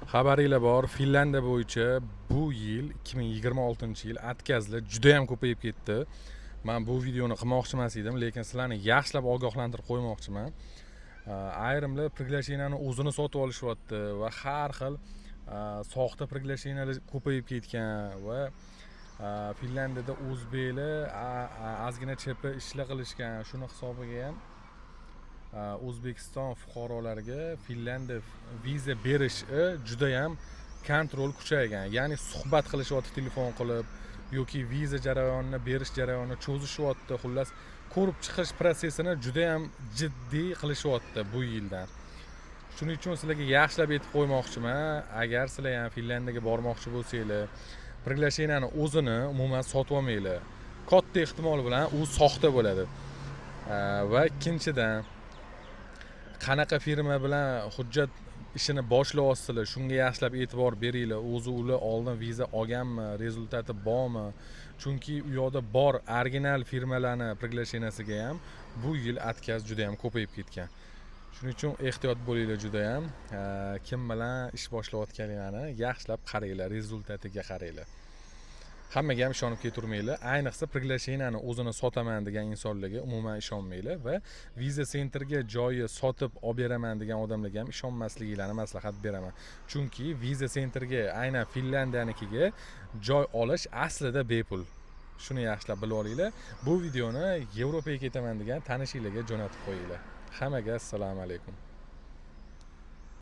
Xabaringlar bor, Finlandiya bo'yicha bu yil 2026-yil atkazlar juda ham ko'payib ketdi. Men bu videoni qilmoqchi emas edim, lekin sizlarni yaxshilab ogohlantirib qo'ymoqchiman. Ayrimlar priglasheniyani o'zini sotib olishyapti va har xil soxta priglasheniyalar ko'payib ketgan va Finlandiyada o'zbeklar ozgina chepi ishlar qilishgan. Shuni hisobiga ham O'zbekiston fuqarolariga Finlandiya viza berish juda ham kontrol kuchaygan. Ya'ni suhbat qilishyapti telefon qilib yoki viza jarayonini berish jarayonini cho'zishyapti. Xullas, ko'rib chiqish prosesini juda ham jiddiy qilishyapti bu yildan. Shuning uchun sizlarga yaxshilab aytib qo'ymoqchiman, agar sizlar ham Finlandiyaga bormoqchi bo'lsanglar, priglasheniyani o'zini umuman sotib olmanglar. Katta ehtimol bilan u soxta bo'ladi. Va ikkinchidan, qanaqa firma bilan hujjat ishini boshlayapsizlar, shunga yaxshilab e'tibor beringlar. O'zi ular oldin viza olganmi, rezultati bormi? Chunki u yoqda bor original firmalarning priglasheniyasiga ham bu yil atkaz juda ham ko'payib ketgan. Shuning uchun ehtiyot bo'linglar juda ham. Kim bilan ish boshlayotganinglarni yaxshilab qaranglar, rezultatiga qaranglar. Hammaga ham ishonib ketavermanglar. Ayniqsa priglasheniyani o'zini sotaman degan insonlarga umuman ishonmanglar va viza sentrga joyi sotib olib beraman degan odamlarga ham ishonmasliklarini maslahat beraman. Chunki viza sentrga, aynan Finlandiyanikiga joy olish aslida bepul. Shuni yaxshilab bilib olinglar. Bu videoni Yevropaga ketaman degan tanishinglarga jo'natib qo'yinglar. Hammaga assalomu alaykum.